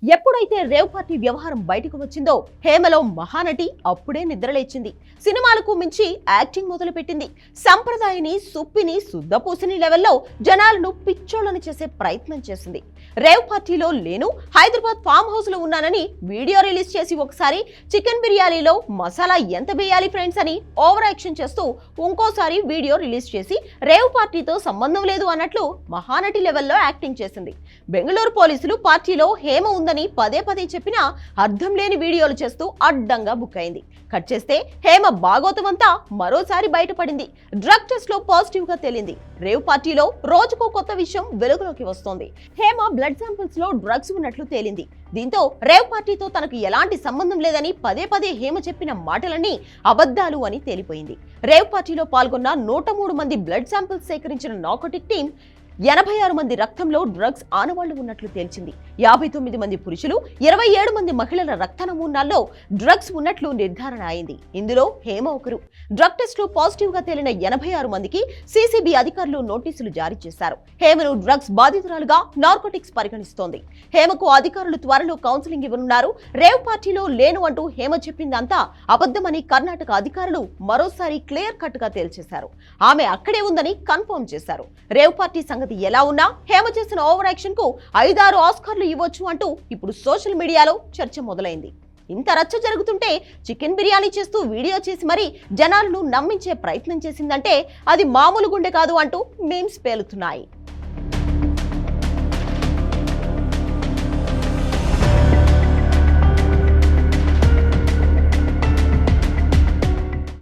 ఎప్పుడైతే rave party వ్యవహారం బయటకు వచ్చిందో హేమలో మహానటి అప్పుడే నిద్రలేచింది. సినిమాలకు మించి యాక్టింగ్ మొదలుపెట్టింది. సంప్రదాయని సుప్పిని శుద్ధపూసిని లెవెల్లో జనాలను పిచ్చోళ్ళని చేసే ప్రయత్నం చేసింది. రేవ్ పార్టీలో లేను, హైదరాబాద్ ఫామ్ హౌస్ లో ఉన్నానని వీడియో రిలీజ్ చేసి ఒకసారి చికెన్ బిర్యానీలో మసాలా ఎంత వేయాలి ఫ్రెండ్స్ అని ఓవర్ యాక్షన్ చేస్తూ ఇంకోసారి వీడియో రిలీజ్ చేసి రేవ్ పార్టీతో సంబంధం లేదు అన్నట్లు మహానటి లెవెల్లో యాక్టింగ్ చేసింది. బెంగళూరు పోలీసులు పార్టీలో హేమ ఉందని పదే పదే చెప్పినా అర్థం లేని వీడియోలు చేస్తూ అడ్డంగా బుక్ అయింది. కట్ చేస్తే హేమ భాగోతమంతా మరోసారి బయటపడింది. డ్రగ్ టెస్ట్ లో పాజిటివ్ గా తేలింది. రేవ్ పార్టీలో రోజుకో కొత్త విషయం వెలుగులోకి వస్తోంది. హేమ బ్లడ్ శాంపిల్స్ లో డ్రగ్స్ ఉన్నట్లు తేలింది. దీంతో రేవ్ పార్టీతో తనకు ఎలాంటి సంబంధం లేదని పదే పదే హేమ చెప్పిన మాటలన్నీ అబద్ధాలు అని తేలిపోయింది. రేవ్ పార్టీలో పాల్గొన్న 103 మంది బ్లడ్ శాంపిల్స్ సేకరించిన నార్కోటిక్ టీం 86 మంది రక్తంలో డ్రగ్స్ ఆనవాళ్లు ఉన్నట్లు తేల్చింది. 59 మంది పురుషులు, 27 మంది మహిళల రక్త నమూనాల్లో డ్రగ్స్ ఉన్నట్లు నిర్ధారణ అయింది. ఇందులో హేమ ఒకరు. డ్రగ్ టెస్ట్ లో పాజిటివ్ గా తేలిన 86 మందికి సిసిబి అధికారులు నోటీసులు జారీ చేశారు. హేమను డ్రగ్స్ బాధితురాలుగా నార్కోటిక్స్ పరిగణిస్తోంది. హేమకు అధికారులు త్వరలో కౌన్సిలింగ్ ఇవ్వనున్నారు. రేవ్ పార్టీలో లేను అంటూ హేమ చెప్పిందంతా అబద్ధమని కర్ణాటక అధికారులు మరోసారి క్లియర్ కట్ గా తేల్చేశారు. ఆమె అక్కడే ఉందని కన్ఫర్మ్ చేశారు. రేవ్ పార్టీ సంగతి ఎలా ఉన్నా హేమ చేసిన ఓవర్ యాక్షన్ కు 5-6 ఆస్కార్లు ఇవ్వచ్చు అంటూ ఇప్పుడు సోషల్ మీడియాలో చర్చ మొదలైంది. ఇంత రచ్చ జరుగుతుంటే చికెన్ బిర్యానీ చేస్తూ వీడియో చేసి మరీ జనాలను నమ్మించే ప్రయత్నం చేసిందంటే అది మామూలు గుండె కాదు అంటూ మీమ్స్ పేలుతున్నాయి.